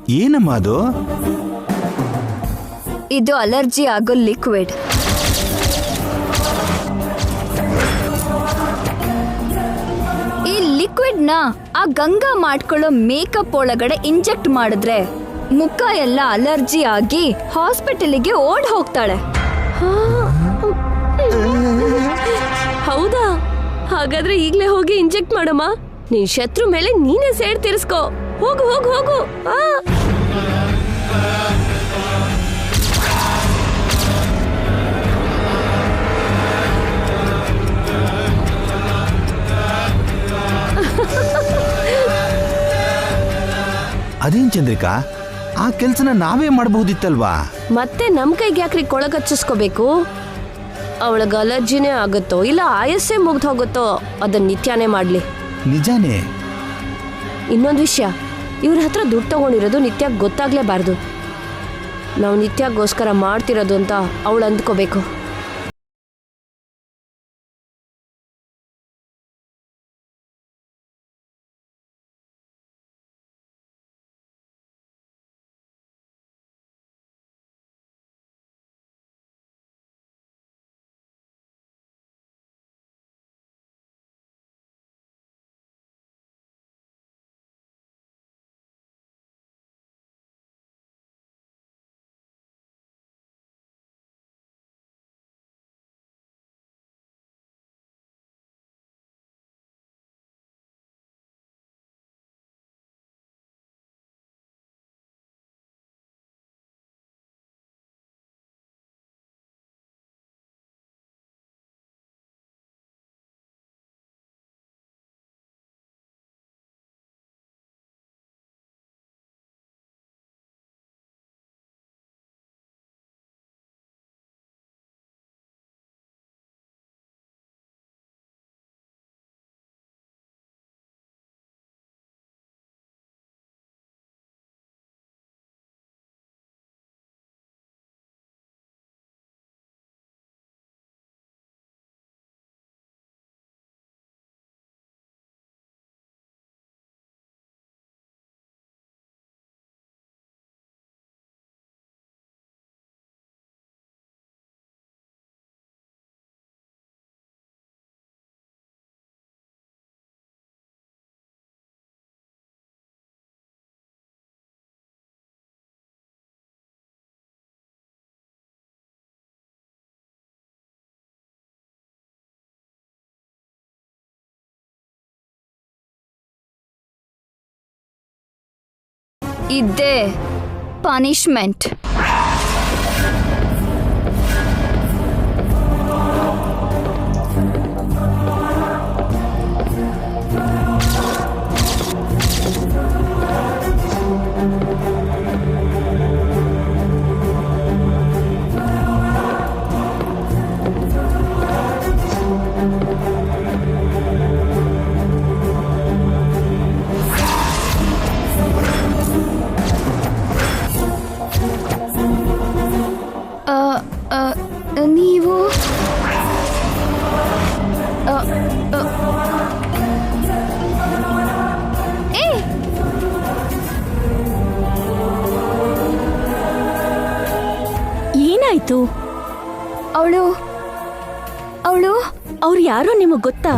ಏನಮ್ಮ ಅದು? ಇದು ಅಲರ್ಜಿ ಆಗೋ ಲಿಕ್ವಿಡ್. ಈ ಲಿಕ್ವಿಡ್ನ ಆ ಗಂಗಾ ಮಾಡ್ಕೊಳ್ಳೋ ಮೇಕಪ್ ಒಳಗಡೆ ಇಂಜೆಕ್ಟ್ ಮಾಡಿದ್ರೆ ಮುಖ ಎಲ್ಲ ಅಲರ್ಜಿ ಆಗಿ ಹಾಸ್ಪಿಟಲಿಗೆ ಓಡ್ ಹೋಗ್ತಾಳೆ. ಹೌದಾ? ಹಾಗಾದ್ರೆ ಈಗ್ಲೇ ಹೋಗಿ ಇಂಜೆಕ್ಟ್ ಮಾಡಮ್ಮ. ನಿನ್ ಶತ್ರು ಮೇಲೆ ನೀನೇ ಸೇಡ್ ತೀರಿಸ್ಕೋ. ಹೋಗು ಹೋಗು ಹೋಗು. ಅದೇನ್ ಚಂದ್ರಿಕಾ, ಆ ಕೆಲ್ಸನ ನಾವೇ ಮಾಡಬಹುದಿತ್ತಲ್ವಾ? ಮತ್ತೆ ನಮ್ ಕೈಗೆ ಯಾಕ್ರಿ ಕೊಳಗಚ್ಚಿಸ್ಕೋಬೇಕು? ಅವಳಿಗೆ ಅಲರ್ಜಿನೇ ಆಗುತ್ತೋ ಇಲ್ಲ ಆಯಸ್ಸೇ ಮುಗ್ದು ಹೋಗುತ್ತೋ ಅದನ್ನ ನಿತ್ಯಾನೇ ಮಾಡ್ಲಿ. ನಿಜಾನೇ. ಇನ್ನೊಂದು ವಿಷಯ, ಇವ್ರ ಹತ್ರ ದುಡ್ಡು ತಗೊಂಡಿರೋದು ನಿತ್ಯ ಗೊತ್ತಾಗ್ಲೇಬಾರ್ದು. ನಾವು ನಿತ್ಯಗೋಸ್ಕರ ಮಾಡ್ತಿರೋದು ಅಂತ ಅವಳು ಅಂದ್ಕೋಬೇಕು. ಇದೇ ಪನಿಷ್ಮೆಂಟ್. ನೀವು ಏನಾಯ್ತು? ಅವ್ರು ಯಾರೋ ನಿಮಗ್ ಗೊತ್ತಾ?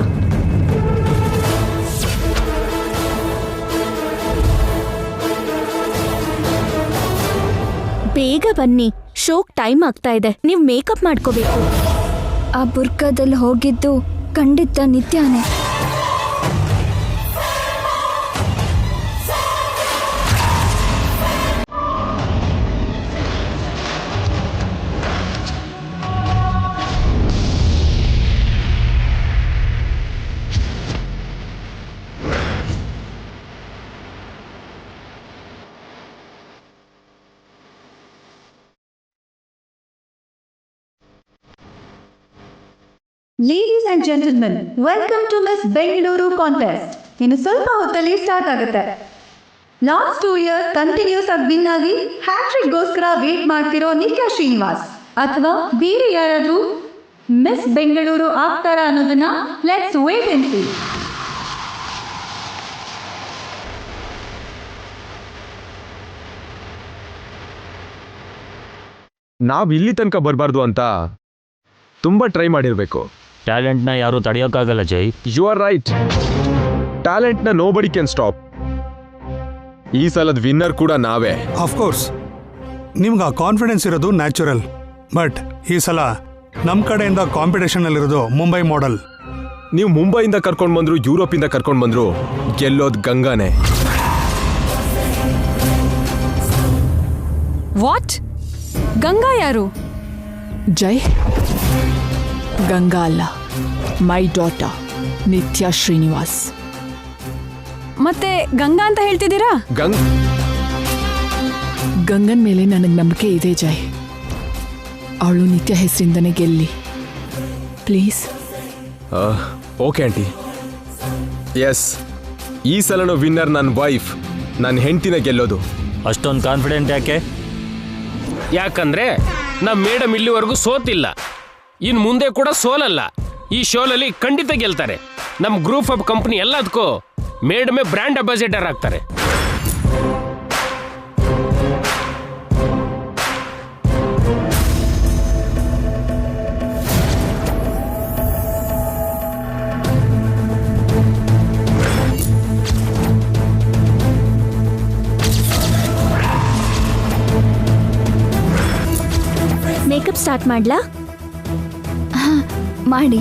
ಬೇಗ ಬನ್ನಿ, ಶೋಕ್ ಟೈಮ್ ಆಗ್ತಾ ಇದೆ. ನೀವು ಮೇಕಪ್ ಮಾಡ್ಕೋಬೇಕು. ಆ ಬುರ್ಕಾದಲ್ಲಿ ಹೋಗಿದ್ದು ಖಂಡಿತ ನಿತ್ಯಾನೇ. Ladies and gentlemen, welcome to Miss Bengaluru contest. ಇನ್ನು ಸ್ವಲ್ಪ ಹೊತ್ತಲ್ಲಿ ಸ್ಟಾರ್ಟ್ ಆಗುತ್ತೆ. ಲಾಸ್ಟ್ 2 years ಕಂಟಿನ್ಯೂಸ್ ಆಗಿ ವಿನ್ ಆಗಿ ಹ್ಯಾಟ್ರಿಕ್ ಗೋಸ್ಕರ ವೇಟ್ ಮಾಡ್ತಿರೋ ನಿತ್ಯಾ ಶ್ರೀನಿವಾಸ್ ಅಥವಾ ಬೇರೆ ಯಾರಾದ್ರೂ ಮಿಸ್ ಬೆಂಗಳೂರು ಆಗ್ತಾರ ಅನ್ನೋದನ್ನ ಲೆಟ್ಸ್ ವೇಟ್ ಅಂಡ್ ಸೀ. ನಾವು ಇಲ್ಲಿ ತನಕ ಬರಬಾರ್ದು ಅಂತ ತುಂಬ ಟ್ರೈ ಮಾಡಿರಬೇಕು. ಟ್ಯಾಲೆಂಟ್ನ ಯಾರೂ ತಡೆಯೋಕ್ಕಾಗಲ್ಲ ಜೈ. You are right. ಟ್ಯಾಲೆಂಟ್ನ ನೋಬಡಿ ಕ್ಯಾನ್ ಸ್ಟಾಪ್. ಈ ಸಲದ ವಿನ್ನರ್ ಕೂಡ ನಾವೇ. ಆಫ್ಕೋರ್ಸ್ ನಿಮ್ಗೆ ಆ ಕಾನ್ಫಿಡೆನ್ಸ್ ಇರೋದು ನ್ಯಾಚುರಲ್. ಬಟ್ ಈ ಸಲ ನಮ್ಮ ಕಡೆಯಿಂದ ಕಾಂಪಿಟೇಷನಲ್ಲಿರೋದು ಮುಂಬೈ ಮಾಡೆಲ್. ನೀವು ಮುಂಬೈಯಿಂದ ಕರ್ಕೊಂಡು ಬಂದ್ರು, ಯುರೋಪಿಂದ ಕರ್ಕೊಂಡು ಬಂದ್ರು, ಗೆಲ್ಲೋದು ಗಂಗಾನೇ. ವಾಟ್? ಗಂಗಾ ಯಾರು? ಜೈ, ಗಂಗಾ ಅಲ್ಲ, ಮೈ ಡಾಟರ್ ನಿತ್ಯ ಶ್ರೀನಿವಾಸ್. ಮತ್ತೆ ಗಂಗಾ ಅಂತ ಹೇಳ್ತಿದ್ದೀರಾ? ಗಂಗನ್ ಮೇಲೆ ನನಗೆ ನಂಬಿಕೆ ಇದೆ ಜೈ. ಅವಳು ನಿತ್ಯ ಹೆಸರಿಂದನೇ ಗೆಲ್ಲಿ ಪ್ಲೀಸ್. Okay aunty. ಎಸ್, ಈ ಸಲನೂ ವಿನ್ನರ್ ನನ್ನ ವೈಫ್, ನನ್ನ ಹೆಂಡತಿನ ಗೆಲ್ಲೋದು. ಅಷ್ಟೊಂದು ಕಾನ್ಫಿಡೆಂಟ್ ಯಾಕೆ? ಯಾಕಂದ್ರೆ ನಮ್ಮ ಮೇಡಮ್ ಇಲ್ಲಿವರೆಗೂ ಸೋತಿಲ್ಲ, ಇನ್ನು ಮುಂದೆ ಕೂಡ ಸೋಲಲ್ಲ. ಈ ಶೋಲಲ್ಲಿ ಖಂಡಿತ ಗೆಲ್ತಾರೆ. ನಮ್ಮ ಗ್ರೂಪ್ ಆಫ್ ಕಂಪ್ನಿ ಎಲ್ಲದಕ್ಕೂ ಮೇಡಮೇ ಬ್ರ್ಯಾಂಡ್ ಅಂಬಾಸಿಡರ್ ಆಗ್ತಾರೆ. ಮೇಕಪ್ ಸ್ಟಾರ್ಟ್ ಮಾಡ್ಲಾ? ಹಾಂ ಮಾಡಿ.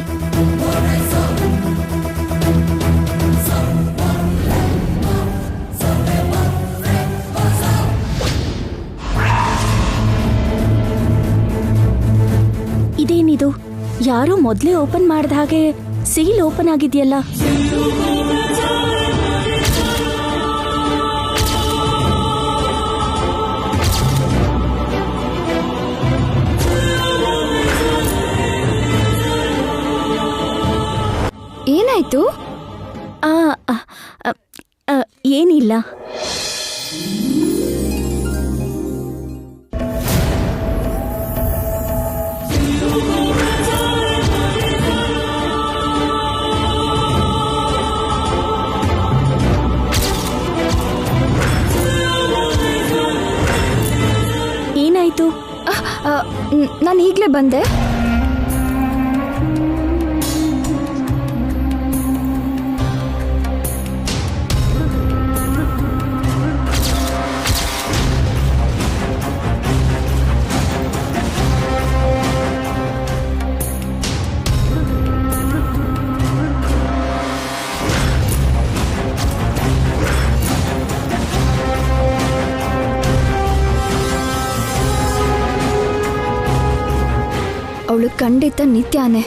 ಇದೇನಿದು? ಯಾರೋ ಮೊದಲೇ ಓಪನ್ ಮಾಡಿದ ಹಾಗೆ ಸೀಲ್ ಓಪನ್ ಆಗಿದೆಯಲ್ಲ. ಏನಾಯ್ತು? ಏನಿಲ್ಲ. ಏನಾಯ್ತು? ನಾನು ಈಗಲೇ ಬಂದೆ. ಅವಳು ಖಂಡಿತ ನಿತ್ಯಾನೆ.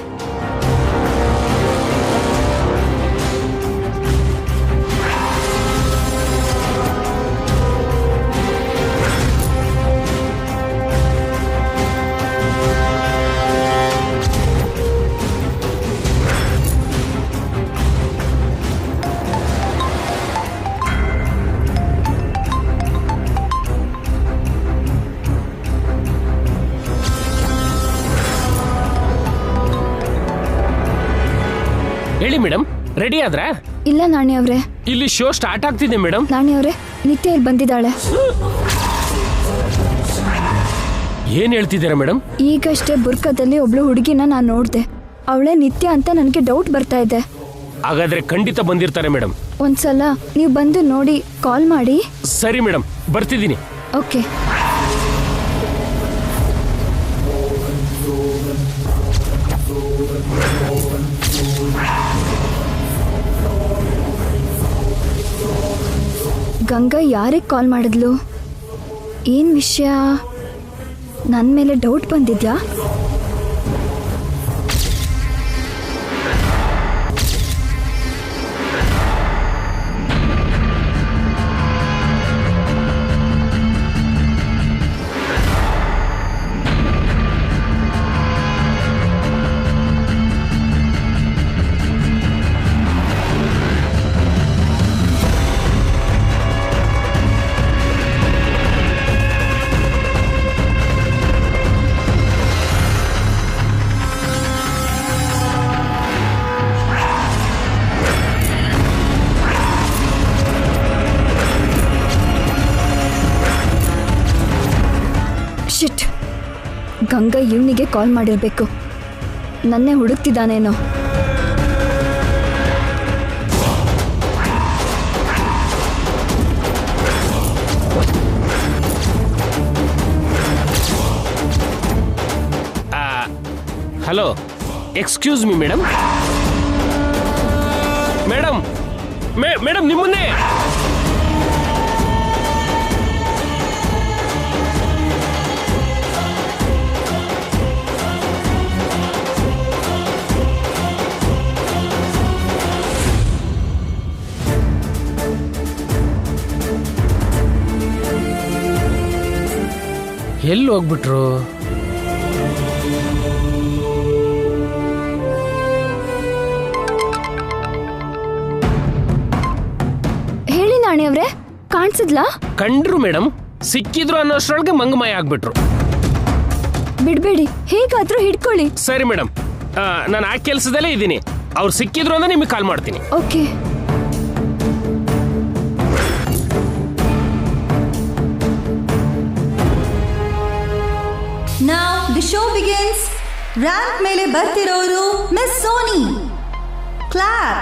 ಹೇಳಿ ಮೇಡಮ್, ರೆಡಿ ಆದ್ರ? ಇಲ್ಲ ನಾಣಿ ಅವ್ರೆ, ಇಲ್ಲಿ ಶೋ ಸ್ಟಾರ್ಟ್ ಆಗ್ತಿದೆ ಮೇಡಮ್. ನಾಣಿ ಅವ್ರೆ, ನಿತ್ಯ ಇಲ್ಲಿ ಬಂದಿದ್ದಾಳೆ. ಏನ್ ಹೇಳ್ತಿದ್ದೀರಾ ಮೇಡಮ್? ಈಗಷ್ಟೇ ಬುರ್ಕದಲ್ಲಿ ಒಬ್ಳು ಹುಡುಗಿನ ನಾನು ನೋಡಿದೆ. ಅವಳೇ ನಿತ್ಯ ಅಂತ ನನಗೆ ಡೌಟ್ ಬರ್ತಾ ಇದೆ. ಹಾಗಾದ್ರೆ ಖಂಡಿತ ಬಂದಿರ್ತಾರೆ ಮೇಡಮ್. ಒಂದ್ಸಲ ನೀವು ಬಂದು ನೋಡಿ ಕಾಲ್ ಮಾಡಿ. ಸರಿ ಮೇಡಮ್, ಬರ್ತಿದ್ದೀನಿ. ಓಕೆ. ಗಂಗಾ ಯಾರಿಗೆ ಕಾಲ್ ಮಾಡಿದ್ಲು? ಏನು ವಿಷಯ? ನನ್ನ ಮೇಲೆ ಡೌಟ್ ಬಂದಿದ್ಯಾ? ಗಂಗಾ ಇವನಿಗೆ ಕಾಲ್ ಮಾಡಿರ್ಬೇಕು. ನನ್ನೇ ಹುಡುಕ್ತಿದ್ದಾನೇನೋ. Hello, excuse me madam. Madam madam ನಿಮ್ಮನ್ನೇ. ಎಲ್ಲಿ ಹೋಗ್ಬಿಟ್ರು? ಹೇಳಿ ನಾಣಿ ಅವ್ರೆ, ಕಾಣಿಸಿದ್ಲಾ? ಕಂಡ್ರು ಮೇಡಮ್, ಸಿಕ್ಕಿದ್ರು ಅನ್ನೋಷ್ಟ್ರೊಳಗೆ ಮಂಗಮಯ ಆಗ್ಬಿಟ್ರು. ಬಿಡ್ಬೇಡಿ, ಹೇಗಾದ್ರೂ ಹಿಡ್ಕೊಳ್ಳಿ. ಸರಿ ಮೇಡಮ್, ನಾನು ಆ ಕೆಲಸದಲ್ಲೇ ಇದ್ದೀನಿ. ಅವ್ರು ಸಿಕ್ಕಿದ್ರು ಅಂದ್ರೆ ನಿಮಗೆ ಕಾಲ್ ಮಾಡ್ತೀನಿ. Okay. Now the show begins. Rank ಮೇಲೆ ಬರ್ತಿರೋರು ಮಿಸ್ ಸೋನಿ. ಕ್ಲಾಪ್.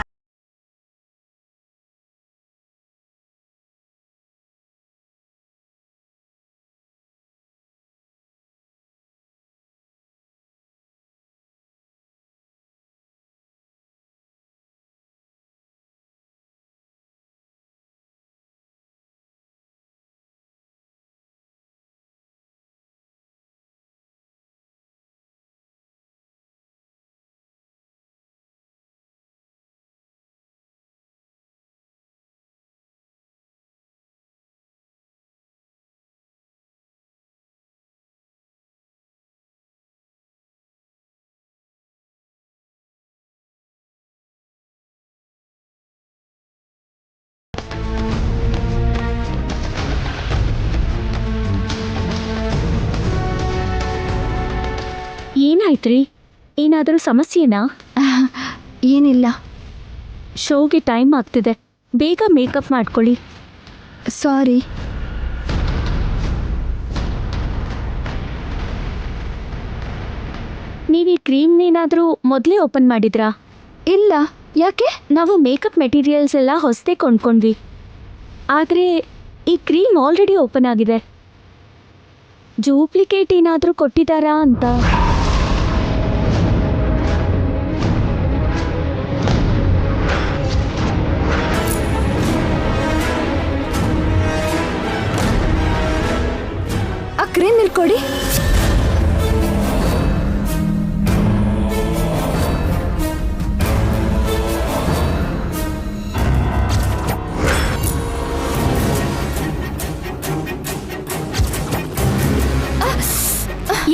ಏನಾಯ್ತ್ರಿ? ಏನಾದರೂ ಸಮಸ್ಯೆನಾ? ಏನಿಲ್ಲ. ಶೋಗೆ ಟೈಮ್ ಆಗ್ತಿದೆ, ಬೇಗ ಮೇಕಪ್ ಮಾಡ್ಕೊಳ್ಳಿ. ಸಾರಿ. ನೀವು ಈ ಕ್ರೀಮ್ನೇನಾದರೂ ಮೊದಲೇ ಓಪನ್ ಮಾಡಿದ್ರಾ? ಇಲ್ಲ. ಯಾಕೆ? ನಾವು ಮೇಕಪ್ ಮೆಟೀರಿಯಲ್ಸ್ ಎಲ್ಲ ಹೊಸದೇ ಕೊಂಡ್ಕೊಂಡ್ವಿ, ಆದರೆ ಈ ಕ್ರೀಮ್ ಆಲ್ರೆಡಿ ಓಪನ್ ಆಗಿದೆ. ಡೂಪ್ಲಿಕೇಟ್ ಏನಾದರೂ ಕೊಟ್ಟಿದ್ದಾರಾ ಅಂತ. ಆ ಕ್ರೀಮ್ ಇಲ್ಲಿ ಕೊಡಿ.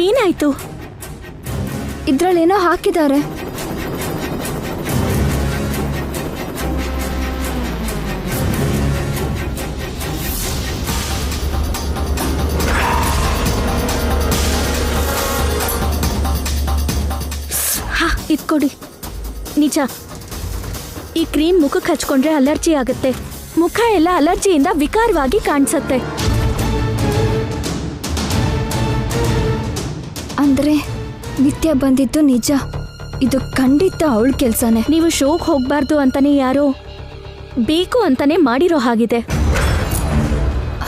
ಏನಾಯ್ತು? ಇದ್ರಲ್ಲೇನೋ ಹಾಕಿದ್ದಾರೆ. ಇದ್ಕೊಡಿ. ನಿಜ, ಈ ಕ್ರೀಮ್ ಮುಖಕ್ಕೆ ಹಚ್ಕೊಂಡ್ರೆ ಅಲರ್ಜಿ ಆಗುತ್ತೆ. ಮುಖ ಎಲ್ಲ ಅಲರ್ಜಿಯಿಂದ ವಿಕಾರವಾಗಿ ಕಾಣಿಸುತ್ತೆ. ಅಂದ್ರೆ ನಿತ್ಯ ಬಂದಿದ್ದು ನಿಜ. ಇದು ಖಂಡಿತ ಅವಳ ಕೆಲಸನೇ. ನೀವು ಶೋಗೆ ಹೋಗಬಾರ್ದು ಅಂತಾನೆ ಯಾರೋ ಬೇಕು ಅಂತಾನೆ ಮಾಡಿರೋ ಹಾಗಿದೆ.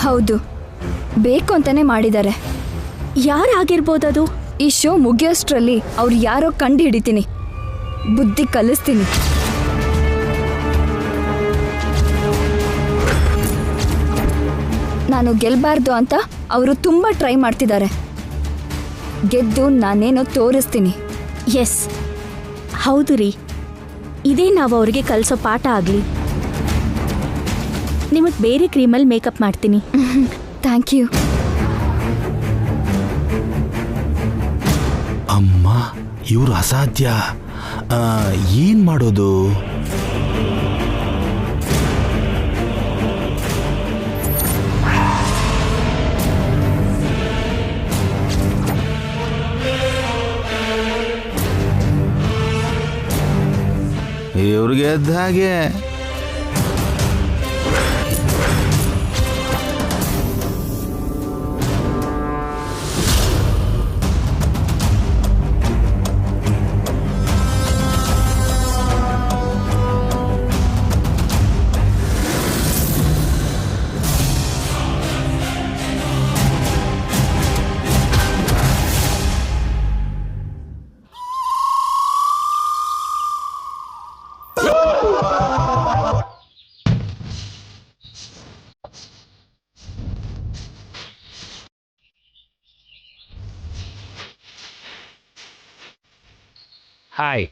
ಹೌದು, ಬೇಕು ಅಂತಾನೆ ಮಾಡಿದ್ದಾರೆ. ಯಾರಾಗಿರ್ಬೋದದು? ಈ ಶೋ ಮುಗಿಯೋಷ್ಟ್ರಲ್ಲಿ ಅವ್ರು ಯಾರೋ ಕಂಡು ಹಿಡಿತೀನಿ, ಬುದ್ಧಿ ಕಲಿಸ್ತೀನಿ. ನಾನು ಗೆಲ್ಬಾರ್ದು ಅಂತ ಅವರು ತುಂಬ ಟ್ರೈ ಮಾಡ್ತಿದ್ದಾರೆ. ಗೆದ್ದು ನಾನೇನೋ ತೋರಿಸ್ತೀನಿ. ಎಸ್, ಹೌದು ರೀ, ಇದೇ ನಾವು ಅವ್ರಿಗೆ ಕಲಿಸೋ ಪಾಠ ಆಗಲಿ. ನಿಮಗೆ ಬೇರೆ ಕ್ರೀಮಲ್ಲಿ ಮೇಕಪ್ ಮಾಡ್ತೀನಿ. Thank you. ಅಮ್ಮ, ಇವ್ರು ಅಸಾಧ್ಯ. ಏನ್ ಮಾಡೋದು? ಇವ್ರಿಗೆ ಎದ್ದ ಹಾಗೆ. ಹಾಯ್.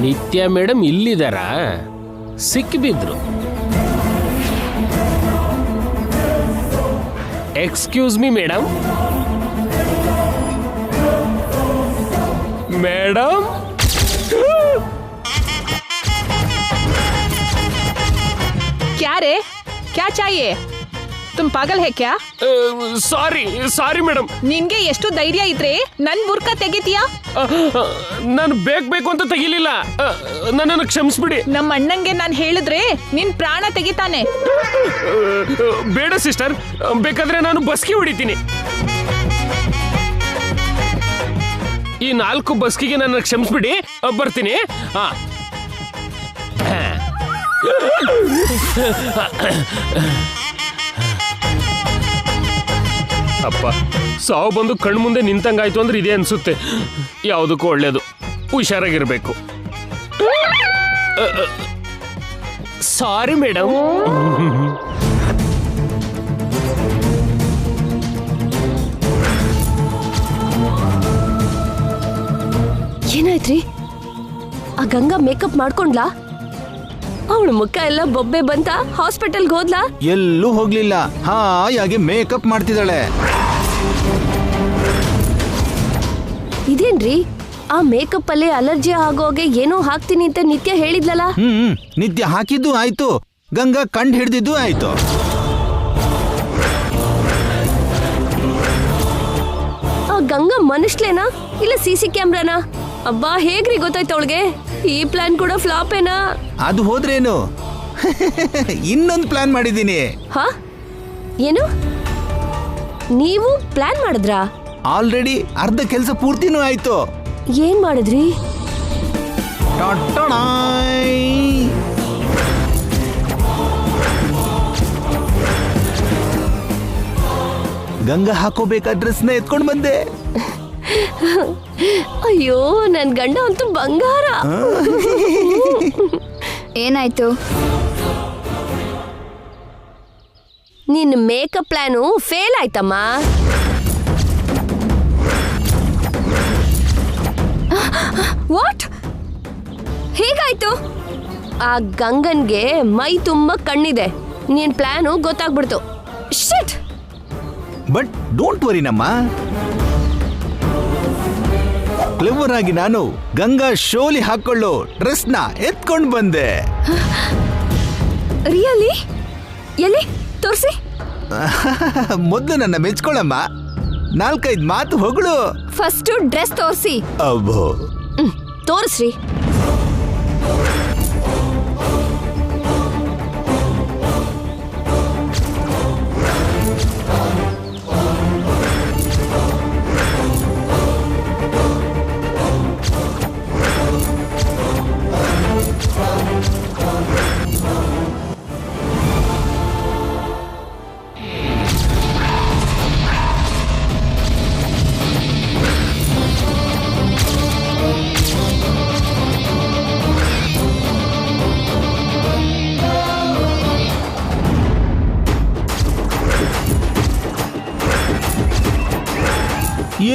ನಿತ್ಯ ಮೇಡಮ್ ಇಲ್ಲಿದಾರಾ? ಸಿಕ್ಕಿಬಿದ್ರು. Excuse me madam. ಮೇಡಮ್ क्या रे, क्या चाहिए? तुम पागल है क्या? Sorry madam. ನಿನ್ಗೆ ಎಷ್ಟು ಧೈರ್ಯ ಇದ್ರೆ ನನ್ ಬುರ್ಕ ತೆಗಿತೀಯಾ? ನಾನು ಬೇಕು ಅಂತ ತೆಗಿಲಿಲ್ಲ. ನನ್ನನ್ನು ಕ್ಷಮಿಸ್ಬಿಡಿ. ನಮ್ಮ ಅಣ್ಣಂಗೆ ನಾನು ಹೇಳಿದ್ರೆ ನಿನ್ ಪ್ರಾಣ ತೆಗಿತಾನೆ. ಬೇಡ ಸಿಸ್ಟರ್, ಬೇಕಾದ್ರೆ ನಾನು ಬಸ್ಕಿ ಹೊಡಿತೀನಿ. ಈ 4 ಬಸ್ಕಿಗೆ ನನ್ನ ಕ್ಷಮಿಸ್ಬಿಡಿ. ಬರ್ತೀನಿ. ಅಪ್ಪ, ಸಾವು ಬಂದು ಕಣ್ಮುಂದೆ ನಿಂತಂಗಾಯ್ತು ಅಂದ್ರೆ ಇದೆ ಅನ್ಸುತ್ತೆ. ಯಾವುದಕ್ಕೂ ಒಳ್ಳೇದು, ಹುಷಾರಾಗಿರ್ಬೇಕು. Sorry madam. ಏನಾಯ್ತ್ರಿ? ಆ ಗಂಗಾ ಮೇಕಪ್ ಮಾಡ್ಕೊಂಡ್ಲಾ? ಅವಳ ಮುಖ ಎಲ್ಲ ಬೊಬ್ಬೆ ಬಂತ? ಹಾಸ್ಪಿಟಲ್ಗೆ ಹೋದ್ಲಾ? ಎಲ್ಲೂ ಹೋಗ್ಲಿಲ್ಲ, ಹಾಯಾಗಿ ಮೇಕಪ್ ಮಾಡ್ತಿದ್ದಾಳೆ. ಇದೇನ್ರಿ, ಆ ಮೇಕಪ್ ಅಲ್ಲಿ ಅಲರ್ಜಿ ಆಗೋಗೆ ಏನೋ ಹಾಕ್ತೀನಿ ಅಂತ ನಿತ್ಯ ಹೇಳಿದ್ಲಲ್ಲ? ನಿತ್ಯ ಹಾಕಿದ್ದು ಆಯ್ತು, ಗಂಗಾ ಕಂಡು ಹಿಡ್ದಿದ್ದು ಆಯ್ತು. ಆ ಗಂಗಾ ಮನುಷ್ಯಲೇನಾ ಇಲ್ಲ CC ಕ್ಯಾಮ್ರಾನಾ? ಅಬ್ಬಾ, ಹೇಗ್ರಿ ಗೊತ್ತಾಯ್ತು ಅವಳಿಗೆ? ಈ ಪ್ಲಾನ್ ಕೂಡ ಫ್ಲಾಪ್ ಏನಾ? ಅದು ಹೋದ್ರೇನು, ಇನ್ನೊಂದು ಪ್ಲಾನ್ ಮಾಡಿದ್ದೀನಿ. ಹಾ, ಏನು? ನೀವು ಪ್ಲಾನ್ ಮಾಡಿದ್ರಾ? ಆಲ್ರೆಡಿ ಅರ್ಧ ಕೆಲಸ ಪೂರ್ತಿನೂ ಆಯ್ತು. ಏನ್ ಮಾಡಿದ್ರಿ? ಗಂಗಾ ಹಾಕೋಬೇಕಾದ ಡ್ರೆಸ್ನ ಎತ್ಕೊಂಡು ಬಂದೆ. ಅಯ್ಯೋ, ನನ್ ಗಂಡ ಅಂತೂ ಬಂಗಾರ. ಏನಾಯ್ತು? ನಿನ್ ಮೇಕಪ್ ಪ್ಲಾನು ಫೇಲ್ ಆಯ್ತಮ್ಮ. ವಾಟ್? ಹೇಗಾಯ್ತು? ಆ ಗಂಗನ್ಗೆ ಮೈ ತುಂಬಾ ಕಣ್ಣಿದೆ. ನಿನ್ ಪ್ಲಾನು ಗೊತ್ತಾಗ್ಬಿಡ್ತು. ಶಿಟ್. ಬಟ್ ಡೋಂಟ್ ವರಿ ನಮ್ಮ, ಕ್ಲೆವರ್ ಆಗಿ ನಾನು ಗಂಗಾ ಶೋಲಿ ಹಾಕೊಳ್ಳೋ ಡ್ರೆಸ್ನ ಎತ್ಕೊಂಡು ಬಂದೆ. ರಿಯಲಿ? ಎಲ್ಲಿ ತೋರಿಸಿ. ಮೊದಲು ನನ್ನ ಮೆಚ್ಕೊಳ್ಳಮ್ಮ, 4-5 ಮಾತು ಹೊಗಳು. ಫಸ್ಟ್ ಡ್ರೆಸ್ ತೋರಿಸಿ. ಅಬ್ಬೋ, ತೋರಿಸ್ರಿ.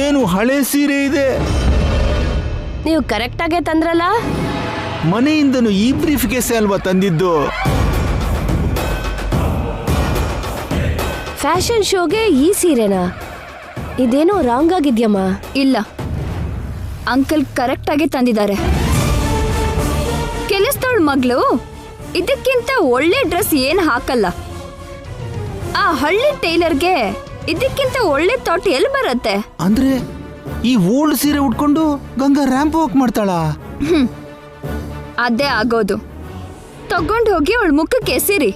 ಏನು ಹಳೆ ಸೀರೆ ಇದೆ. ನೀವು ಕರೆಕ್ಟ್ ಆಗೇ ತಂದ್ರಲ್ಲ? ಮನೆಯಿಂದನು ಈ ಬ್ರೀಫ್ ಕೇಸ್ ಅಲ್ವಾ ತಂದಿದ್ದು. ಫ್ಯಾಷನ್ ಶೋಗೆ ಈ ಸೀರೆನಾ? ಇದೇನೋ ರಾಂಗ್ ಆಗಿದ್ಯಮ್ಮ. ಇಲ್ಲ, ಅಂಕಲ್ ಕರೆಕ್ಟ್ ಆಗಿ ತಂದಿದ್ದಾರೆ. ಕೆಲಸದವಳ ಮಗಳು ಇದಕ್ಕಿಂತ ಒಳ್ಳೆ ಡ್ರೆಸ್ ಏನು ಹಾಕಲ್ಲ. ಆ ಹಳ್ಳಿ ಟೈಲರ್ಗೆ ಇದಕ್ಕಿಂತ ಒಳ್ಳೆ ಥಾಟ್ ಎಲ್ಲಿ ಬರುತ್ತೆ? ಅಂದ್ರೆ ಈ ಓಲ್ಡ್ ಸೀರೆ ಉಟ್ಕೊಂಡು ಗಂಗಾ ರ್ಯಾಂಪ್ ವಾಕ್ ಮಾಡ್ತಾಳ? ಅದೇ ಆಗೋದು. ತಗೊಂಡು ಹೋಗಿ ಅವಳ ಮುಖಕ್ಕೆ ಎಸಿರಿ.